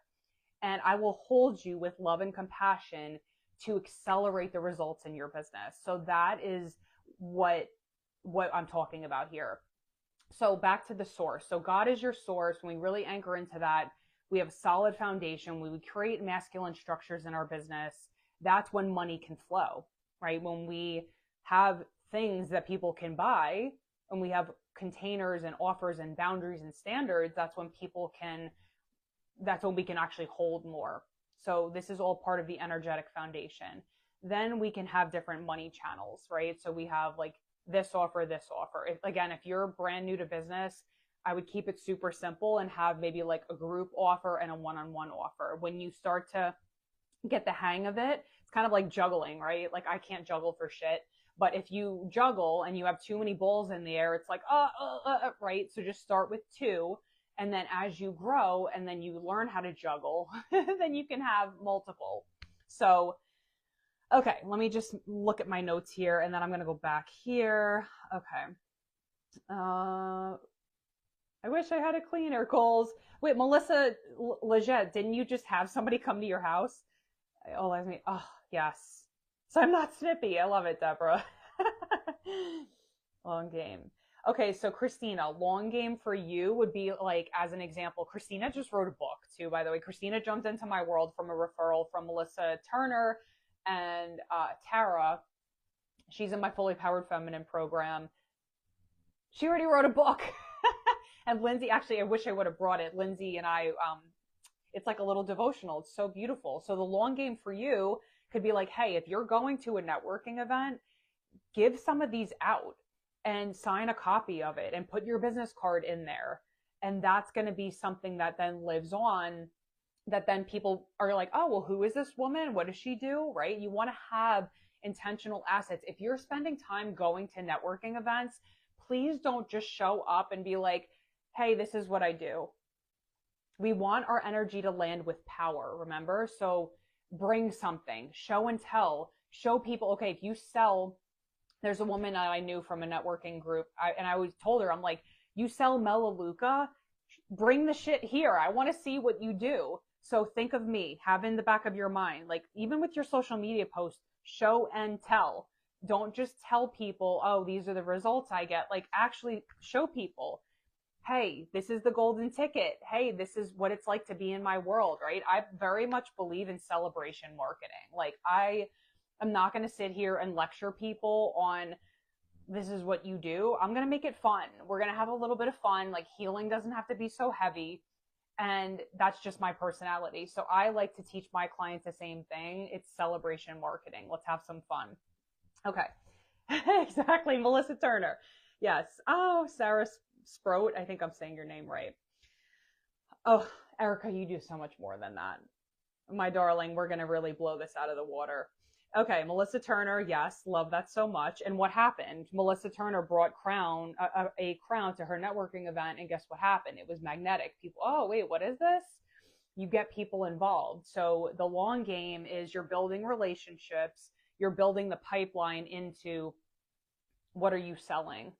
And I will hold you with love and compassion to accelerate the results in your business. So that is what I'm talking about here. So back to the source. So God is your source. When we really anchor into that, we have a solid foundation. When we create masculine structures in our business, that's when money can flow, right? When we have things that people can buy, and we have containers and offers and boundaries and standards, that's when we can actually hold more. So this is all part of the energetic foundation. Then we can have different money channels, right? So we have like this offer. If you're brand new to business, I would keep it super simple and have maybe like a group offer and a one-on-one offer. When you start to get the hang of it, it's kind of like juggling, right? Like I can't juggle for shit. But if you juggle and you have too many balls in the air, it's like, right? So just start with 2. And then as you grow and then you learn how to juggle, then you can have multiple. So, okay, let me just look at my notes here and then I'm going to go back here. Okay. I wish I had a cleaner, Coles. Wait, Melissa Legette, didn't you just have somebody come to your house? Oh, yes. So I'm not snippy. I love it, Deborah. Long game. Okay, so Christina, long game for you would be like, as an example, Christina just wrote a book too, by the way. Christina jumped into my world from a referral from Melissa Turner and Tara. She's in my Fully Powered Feminine program. She already wrote a book. And Lindsay, actually, I wish I would have brought it. Lindsay and I, it's like a little devotional. It's so beautiful. So the long game for you could be like, hey, if you're going to a networking event, give some of these out and sign a copy of it and put your business card in there. And that's going to be something that then lives on, that then people are like, oh, well, who is this woman? What does she do? Right? You want to have intentional assets. If you're spending time going to networking events, please don't just show up and be like, hey, this is what I do. We want our energy to land with power, remember? So bring something, show and tell, show people, okay, if you sell, there's a woman that I knew from a networking group, and I always told her, I'm like, you sell Melaleuca, bring the shit here. I want to see what you do. So think of me, have in the back of your mind, like even with your social media posts, show and tell. Don't just tell people, oh, these are the results I get. Like actually show people, hey, this is the golden ticket. Hey, this is what it's like to be in my world, right? I very much believe in celebration marketing. Like I am not going to sit here and lecture people on this is what you do. I'm going to make it fun. We're going to have a little bit of fun. Like healing doesn't have to be so heavy. And that's just my personality. So I like to teach my clients the same thing. It's celebration marketing. Let's have some fun. Okay. Exactly. Melissa Turner. Yes. Oh, Sarah Sprout. I think I'm saying your name right. Oh, Erica, you do so much more than that. My darling, we're going to really blow this out of the water. Okay, Melissa Turner, yes, love that so much. And what happened? Melissa Turner brought a crown to her networking event, and guess what happened? It was magnetic. People, oh, wait, what is this? You get people involved. So the long game is you're building relationships, you're building the pipeline into what are you selling?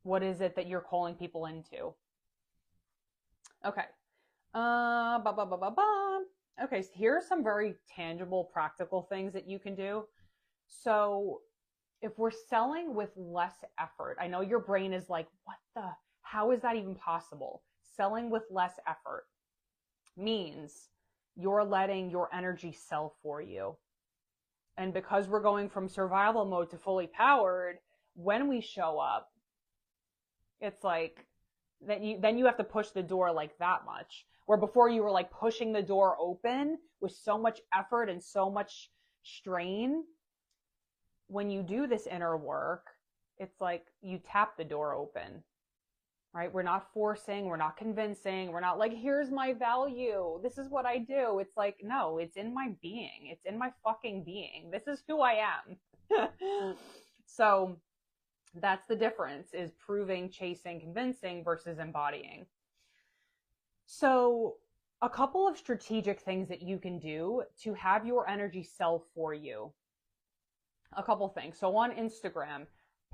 What is it that you're calling people into? Okay. Okay, so here are some very tangible, practical things that you can do. So if we're selling with less effort, I know your brain is like, how is that even possible? Selling with less effort means you're letting your energy sell for you. And because we're going from survival mode to fully powered, when we show up, it's like, then you have to push the door like that much. Where before you were like pushing the door open with so much effort and so much strain. When you do this inner work, it's like you tap the door open, right? We're not forcing, we're not convincing, we're not like, here's my value, this is what I do. It's like, no, it's in my being. It's in my fucking being. This is who I am. So that's the difference, is proving, chasing, convincing versus embodying. So a couple of strategic things that you can do to have your energy sell for you. A couple things. So on Instagram,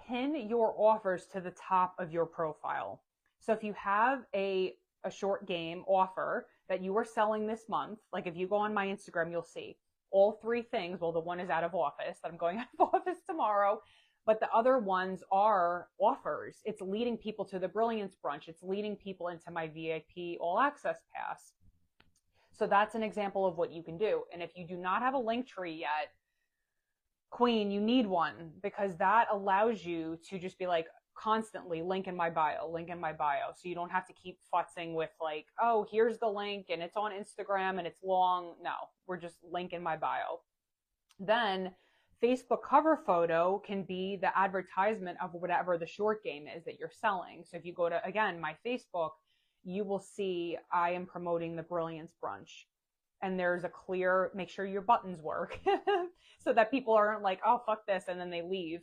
pin your offers to the top of your profile. So if you have a short game offer that you are selling this month, like if you go on my Instagram, you'll see all three things. Well, the one is out of office, that I'm going out of office tomorrow, but the other ones are offers. It's leading people to the Brilliance Brunch. It's leading people into my VIP All Access Pass. So that's an example of what you can do. And if you do not have a link tree yet, Queen, you need one, because that allows you to just be like, constantly link in my bio, link in my bio. So you don't have to keep futzing with like, oh, here's the link and it's on Instagram and it's long. No, we're just link in my bio. Then Facebook cover photo can be the advertisement of whatever the short game is that you're selling. So if you go to, again, my Facebook, you will see I am promoting the Brilliance Brunch. And there's a clear, make sure your buttons work so that people aren't like, oh, fuck this, and then they leave.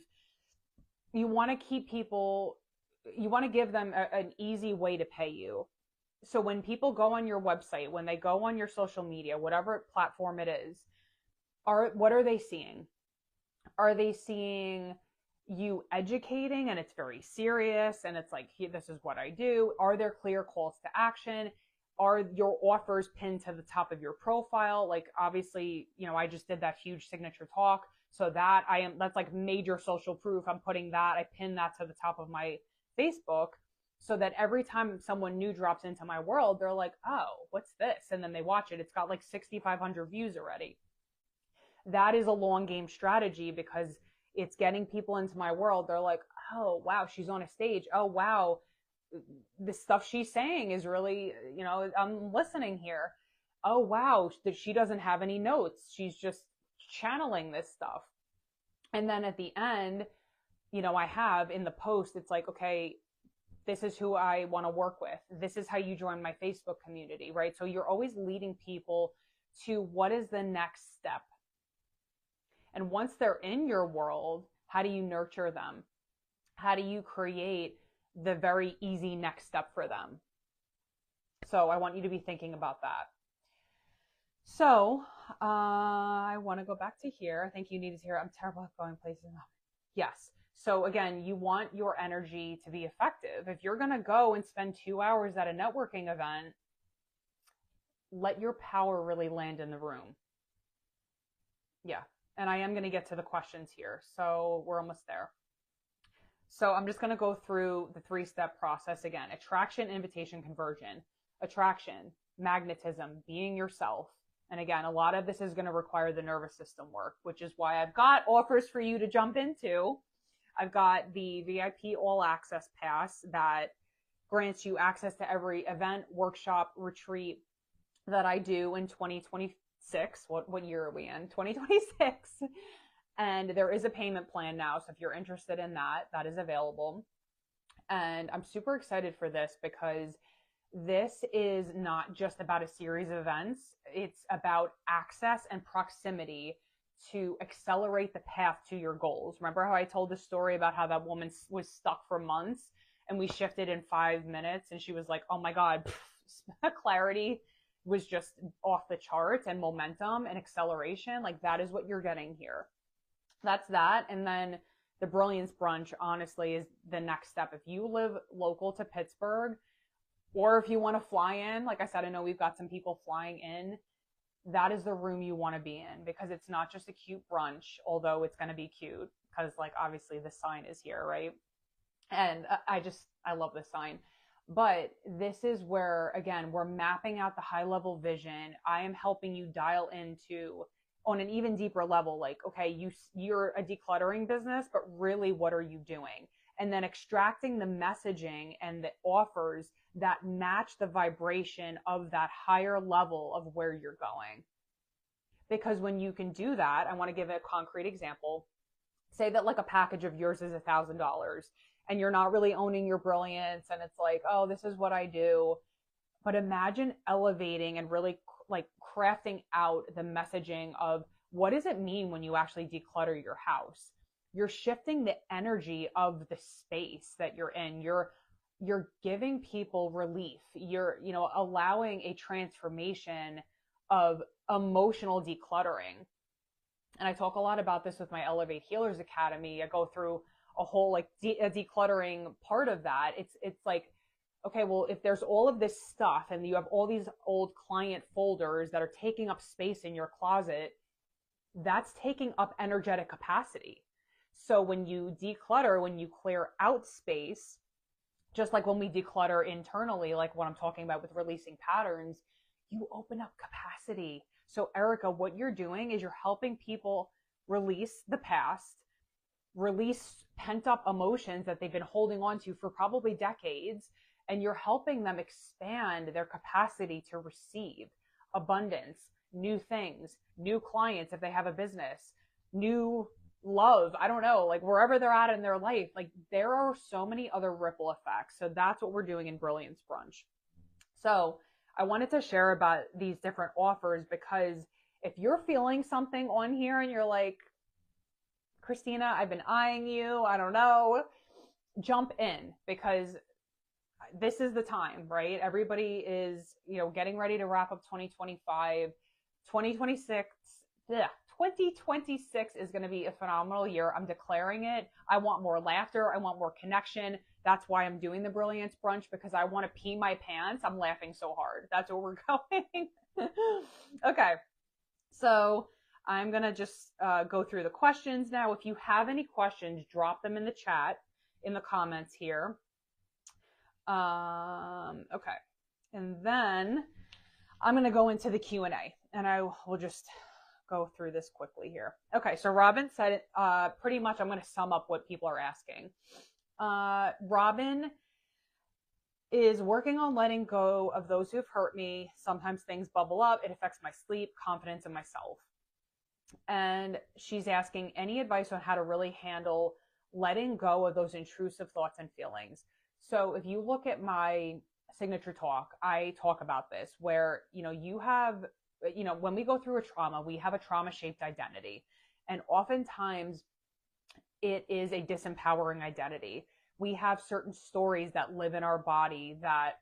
You want to keep people, you want to give them an easy way to pay you. So when people go on your website, when they go on your social media, whatever platform it is, what are they seeing? Are they seeing you educating and it's very serious and it's like, this is what I do? Are there clear calls to action? Are your offers pinned to the top of your profile? Like, obviously, I just did that huge signature talk. So that's like major social proof. I'm putting that, I pin that to the top of my Facebook so that every time someone new drops into my world, they're like, oh, what's this? And then they watch it. It's got like 6,500 views already. That is a long game strategy because it's getting people into my world. They're like, oh, wow, she's on a stage. Oh, wow, the stuff she's saying is really, I'm listening here. Oh, wow, she doesn't have any notes. She's just channeling this stuff. And then at the end, I have in the post, it's like, okay, this is who I want to work with. This is how you join my Facebook community, right? So you're always leading people to what is the next step. And once they're in your world, how do you nurture them? How do you create the very easy next step for them? So I want you to be thinking about that. So I want to go back to here. I think you needed to hear, I'm terrible at going places. Yes. So again, you want your energy to be effective. If you're going to go and spend 2 hours at a networking event, let your power really land in the room. Yeah. And I am going to get to the questions here. So we're almost there. So I'm just going to go through the 3-step process again. Attraction, invitation, conversion. Attraction, magnetism, being yourself. And again, a lot of this is going to require the nervous system work, which is why I've got offers for you to jump into. I've got the VIP All Access Pass that grants you access to every event, workshop, retreat that I do in 2026. What year are we in? 2026. And there is a payment plan now. So if you're interested in that, that is available. And I'm super excited for this because this is not just about a series of events. It's about access and proximity to accelerate the path to your goals. Remember how I told the story about how that woman was stuck for months and we shifted in 5 minutes and she was like, oh my God, clarity was just off the charts, and momentum and acceleration. Like, that is what you're getting here. That's that. And then the Brilliance Brunch, honestly, is the next step. If you live local to Pittsburgh, or if you want to fly in, like I said, I know we've got some people flying in, that is the room you want to be in, because it's not just a cute brunch, although it's going to be cute because, like, obviously the sign is here, right? And I love the sign. But this is where, again, we're mapping out the high level vision. I am helping you dial into, on an even deeper level, like, okay, you're a decluttering business, but really what are you doing? And then extracting the messaging and the offers that match the vibration of that higher level of where you're going. Because when you can do that, I want to give a concrete example. Say that like a package of yours is $1,000 and you're not really owning your brilliance and it's like, oh, this is what I do. But imagine elevating and really like crafting out the messaging of what does it mean when you actually declutter your house? You're shifting the energy of the space that you're in. You're giving people relief. You're, allowing a transformation of emotional decluttering. And I talk a lot about this with my Elevate Healers Academy. I go through a whole a decluttering part of that. It's like, okay, well, if there's all of this stuff and you have all these old client folders that are taking up space in your closet, that's taking up energetic capacity. So when you declutter, when you clear out space, just like when we declutter internally, like what I'm talking about with releasing patterns, you open up capacity. So Erica, what you're doing is you're helping people release the past, release pent up emotions that they've been holding on to for probably decades, and you're helping them expand their capacity to receive abundance, new things, new clients if they have a business, new love, I don't know, like wherever they're at in their life. Like there are so many other ripple effects. So that's what we're doing in Brilliance Brunch. So I wanted to share about these different offers because if you're feeling something on here and you're like, Christina, I've been eyeing you, I don't know, jump in, because this is the time, right? Everybody is, getting ready to wrap up 2025. 2026, 2026 is going to be a phenomenal year. I'm declaring it. I want more laughter. I want more connection. That's why I'm doing the Brilliance Brunch, because I want to pee my pants. I'm laughing so hard. That's where we're going. Okay. So I'm going to just go through the questions now. If you have any questions, drop them in the chat, in the comments here. Okay. And then I'm going to go into the Q&A, and I will just go through this quickly here. Okay. So Robin said, pretty much I'm going to sum up what people are asking. Robin is working on letting go of those who have hurt me. Sometimes things bubble up. It affects my sleep, confidence in myself. And she's asking any advice on how to really handle letting go of those intrusive thoughts and feelings. So if you look at my signature talk, I talk about this where, you have, when we go through a trauma, we have a trauma-shaped identity. And oftentimes it is a disempowering identity. We have certain stories that live in our body that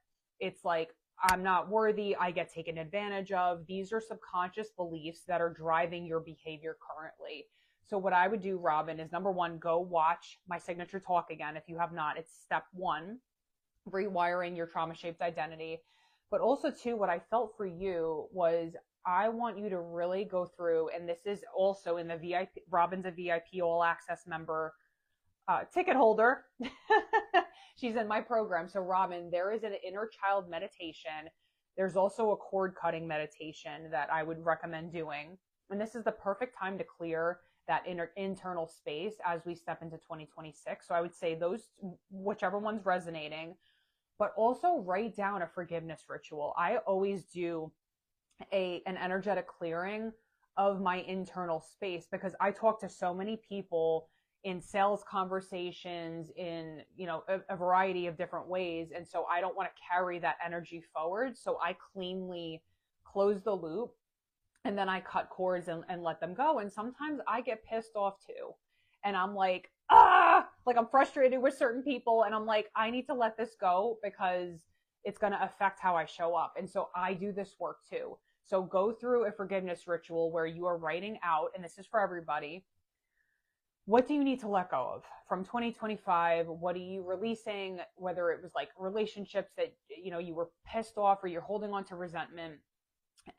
it's like, I'm not worthy, I get taken advantage of. These are subconscious beliefs that are driving your behavior currently. So what I would do, Robin, is number one, go watch my signature talk again. If you have not, it's step one, rewiring your trauma-shaped identity. But also too, what I felt for you was I want you to really go through, and this is also in the VIP, Robin's a VIP all access member, ticket holder. She's in my program. So Robin, there is an inner child meditation. There's also a cord cutting meditation that I would recommend doing. And this is the perfect time to clear that internal space as we step into 2026. So I would say those, whichever one's resonating, but also write down a forgiveness ritual. I always do an energetic clearing of my internal space, because I talk to so many people in sales conversations, in, a variety of different ways. And so I don't want to carry that energy forward. So I cleanly close the loop, and then I cut cords and let them go. And sometimes I get pissed off too. And I'm like, like I'm frustrated with certain people. And I'm like, I need to let this go because it's going to affect how I show up. And so I do this work too. So go through a forgiveness ritual where you are writing out, and this is for everybody, what do you need to let go of from 2025? What are you releasing? Whether it was like relationships that, you were pissed off, or you're holding on to resentment,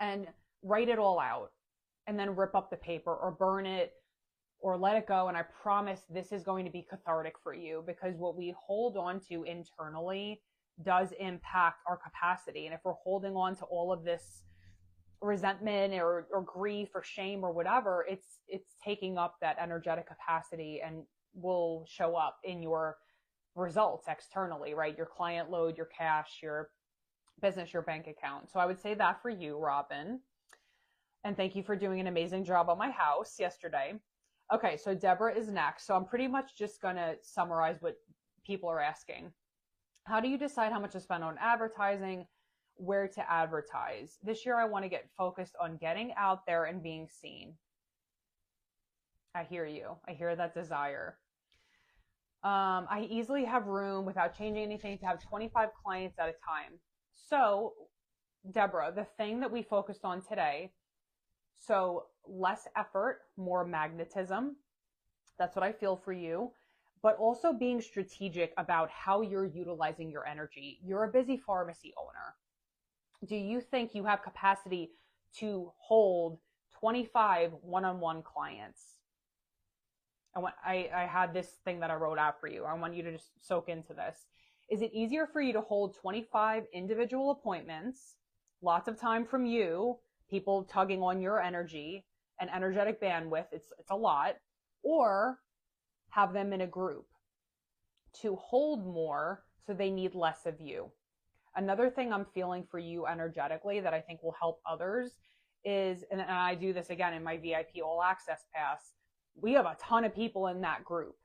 and write it all out, and then rip up the paper or burn it or let it go. And I promise this is going to be cathartic for you, because what we hold on to internally does impact our capacity. And if we're holding on to all of this resentment or grief or shame or whatever, it's taking up that energetic capacity and will show up in your results externally, right? Your client load, your cash, your business, your bank account. So I would say that for you, Robin. And thank you for doing an amazing job on my house yesterday. Okay, so Deborah is next. So I'm pretty much just going to summarize what people are asking. How do you decide how much to spend on advertising? Where to advertise? This year, I want to get focused on getting out there and being seen. I hear you. I hear that desire. I easily have room without changing anything to have 25 clients at a time. So, Deborah, the thing that we focused on today, so less effort, more magnetism. That's what I feel for you. But also being strategic about how you're utilizing your energy. You're a busy pharmacy owner. Do you think you have capacity to hold 25 one-on-one clients. I had this thing that I wrote out for you. I want you to just soak into this. Is it easier for you to hold 25 individual appointments, lots of time from you, people tugging on your energy and energetic bandwidth, it's a lot, or have them in a group to hold more so they need less of you? Another thing I'm feeling for you energetically that I think will help others is, and I do this again in my VIP All Access Pass, we have a ton of people in that group,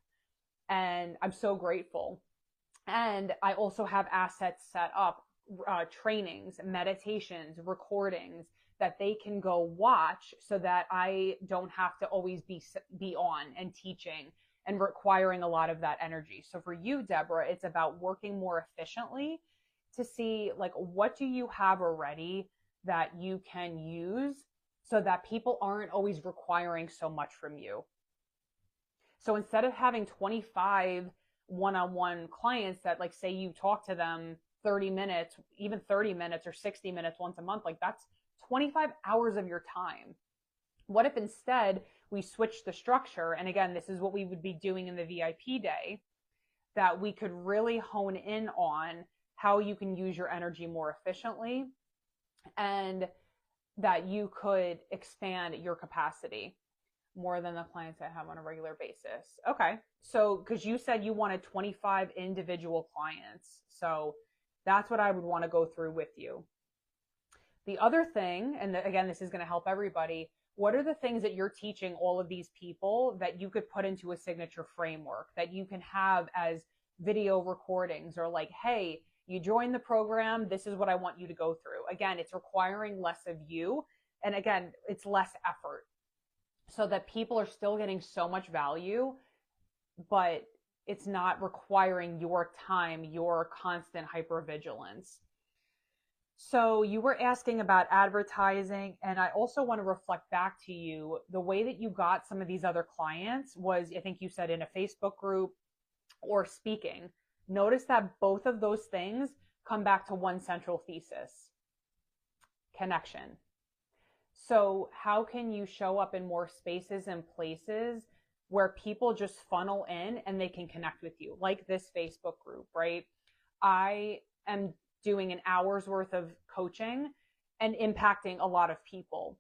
and I'm so grateful. And I also have assets set up, trainings, meditations, recordings that they can go watch so that I don't have to always be on and teaching and requiring a lot of that energy. So for you, Deborah, it's about working more efficiently to see, like, what do you have already that you can use so that people aren't always requiring so much from you. So instead of having 25 one-on-one clients that, like, say you talk to them 30 minutes, even 30 minutes or 60 minutes once a month, like, that's 25 hours of your time. What if instead we switch the structure? And again, this is what we would be doing in the VIP day, that we could really hone in on how you can use your energy more efficiently and that you could expand your capacity more than the clients I have on a regular basis. Okay. So, because you said you wanted 25 individual clients. So that's what I would want to go through with you. The other thing, and again, this is going to help everybody, what are the things that you're teaching all of these people that you could put into a signature framework that you can have as video recordings, or like, hey, you join the program, this is what I want you to go through. Again, it's requiring less of you. And again, it's less effort, so that people are still getting so much value, but it's not requiring your time, your constant hypervigilance. So you were asking about advertising, and I also want to reflect back to you, the way that you got some of these other clients was, I think you said, in a Facebook group or speaking. Notice that both of those things come back to one central thesis: connection. So how can you show up in more spaces and places where people just funnel in and they can connect with you? Like this Facebook group, right? I am doing an hour's worth of coaching and impacting a lot of people.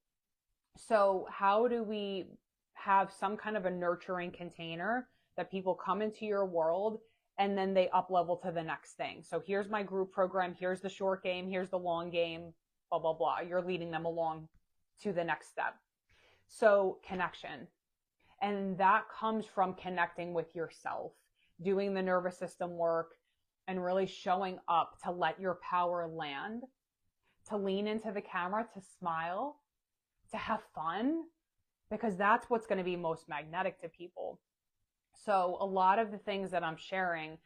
So how do we have some kind of a nurturing container that people come into your world and then they up level to the next thing? So here's my group program. Here's the short game. Here's the long game, blah, blah, blah. You're leading them along to the next step. So connection. And that comes from connecting with yourself, doing the nervous system work, and really showing up to let your power land, to lean into the camera, to smile, to have fun, because that's what's going to be most magnetic to people. So a lot of the things that I'm sharing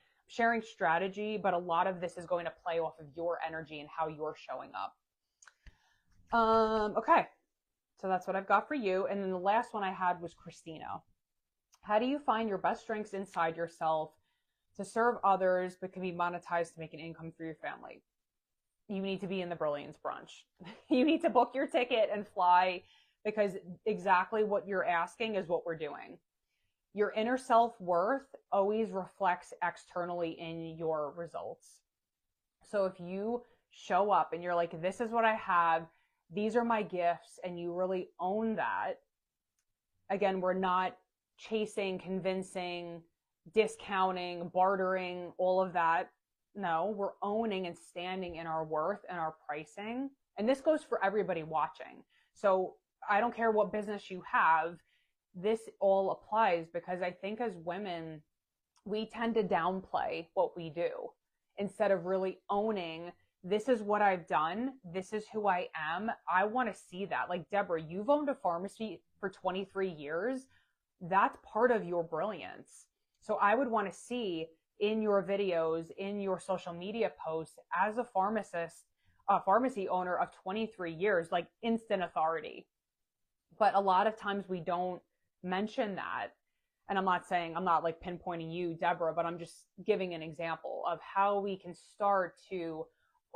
strategy, but a lot of this is going to play off of your energy and how you're showing up. Okay. So that's what I've got for you. And then the last one I had was Christina. How do you find your best strengths inside yourself to serve others, but can be monetized to make an income for your family? You need to be in the Brilliance Brunch. You need to book your ticket and fly, because exactly what you're asking is what we're doing. Your inner self-worth always reflects externally in your results. So if you show up and you're like, this is what I have, these are my gifts, and you really own that. Again, we're not chasing, convincing, discounting, bartering, all of that. No, we're owning and standing in our worth and our pricing. And this goes for everybody watching. So I don't care what business you have, this all applies, because I think as women, we tend to downplay what we do instead of really owning, this is what I've done. This is who I am. I want to see that. Like, Deborah, you've owned a pharmacy for 23 years. That's part of your brilliance. So I would want to see in your videos, in your social media posts, as a pharmacist, a pharmacy owner of 23 years, like instant authority. But a lot of times we don't mention that. And I'm not like pinpointing you, Deborah, but I'm just giving an example of how we can start to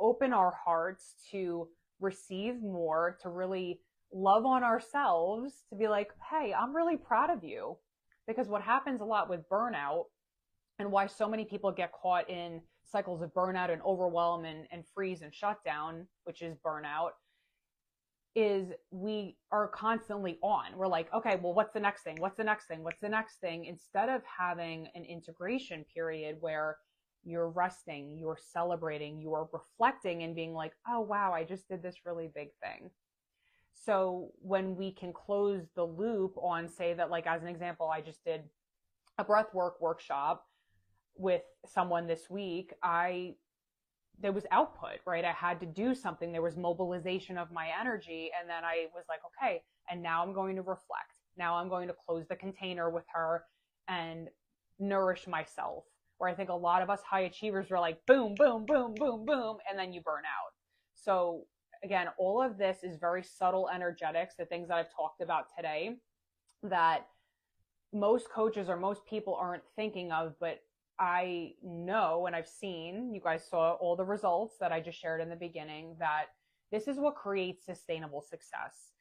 open our hearts to receive more, to really love on ourselves to be like, hey, I'm really proud of you. Because what happens a lot with burnout, and why so many people get caught in cycles of burnout and overwhelm and freeze and shutdown, which is burnout, is we are constantly on. We're like, okay, well, what's the next thing? What's the next thing? What's the next thing? Instead of having an integration period where you're resting, you're celebrating, you're reflecting and being like, oh, wow, I just did this really big thing. So when we can close the loop on, say that, like, as an example, I just did a breath work workshop with someone this week, there was output, right? I had to do something. There was mobilization of my energy. And then I was like, okay, and now I'm going to reflect. Now I'm going to close the container with her and nourish myself. Where I think a lot of us high achievers are like, boom, boom, boom, boom, boom, and then you burn out. So again, all of this is very subtle energetics, the things that I've talked about today that most coaches or most people aren't thinking of, but I know, and I've seen, you guys saw all the results that I just shared in the beginning, that this is what creates sustainable success.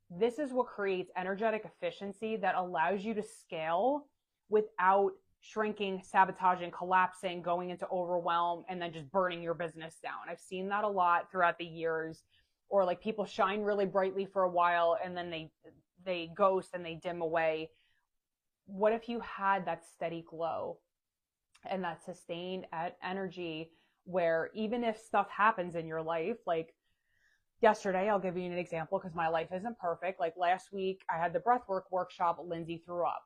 This is what creates energetic efficiency that allows you to scale without shrinking, sabotaging, collapsing, going into overwhelm, and then just burning your business down. I've seen that a lot throughout the years, or like people shine really brightly for a while and then they ghost and they dim away. What if you had that steady glow and that sustained energy where even if stuff happens in your life, like yesterday, I'll give you an example because my life isn't perfect. Like last week, I had the breathwork workshop. Lindsay threw up.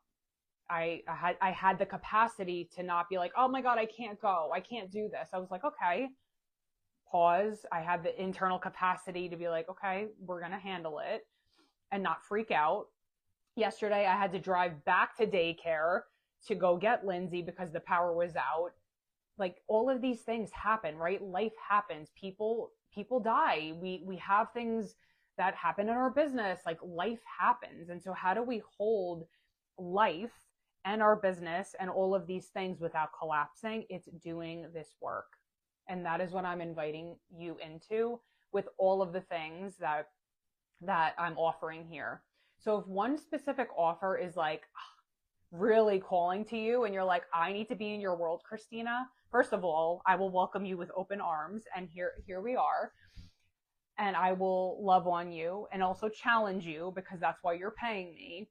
I had the capacity to not be like, oh my God, I can't go. I can't do this. I was like, okay, pause. I had the internal capacity to be like, okay, we're going to handle it and not freak out. Yesterday, I had to drive back to daycare to go get Lindsay because the power was out. Like all of these things happen, right? Life happens. People die. We have things that happen in our business. Like life happens. And so how do we hold life and our business and all of these things without collapsing? It's doing this work. And that is what I'm inviting you into with all of the things that I'm offering here. So if one specific offer is like really calling to you and you're like, I need to be in your world, Christina, first of all, I will welcome you with open arms. And here we are. And I will love on you and also challenge you because that's why you're paying me.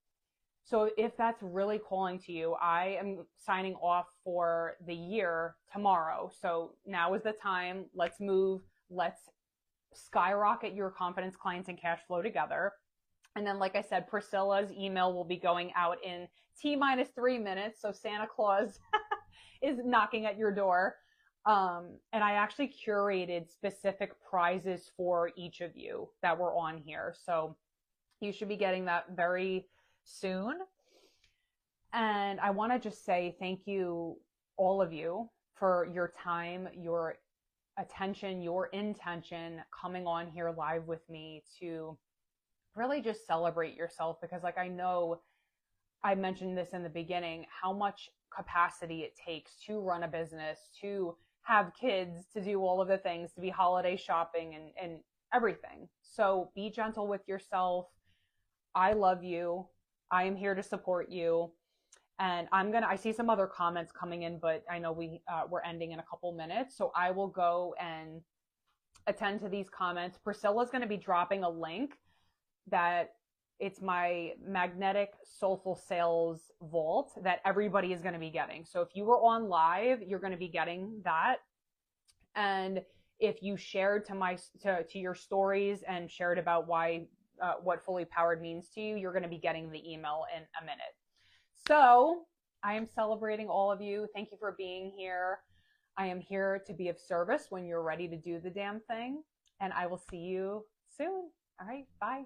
So if that's really calling to you, I am signing off for the year tomorrow. So now is the time. Let's move. Let's skyrocket your confidence, clients, and cash flow together. And then, like I said, Priscilla's email will be going out in T-3 minutes. So Santa Claus is knocking at your door. And I actually curated specific prizes for each of you that were on here. So you should be getting that very soon. And I want to just say thank you, all of you, for your time, your attention, your intention coming on here live with me to really just celebrate yourself. Because like I know I mentioned this in the beginning, how much capacity it takes to run a business, to have kids, to do all of the things, to be holiday shopping and everything. So be gentle with yourself. I love you. I am here to support you. And I see some other comments coming in, but I know we're ending in a couple minutes. So I will go and attend to these comments. Priscilla's going to be dropping a link that it's my magnetic soulful sales vault that everybody is going to be getting. So if you were on live, you're going to be getting that. And if you shared to your stories and shared about what fully powered means to you, you're going to be getting the email in a minute. So I am celebrating all of you. Thank you for being here. I am here to be of service when you're ready to do the damn thing. And I will see you soon. All right. Bye.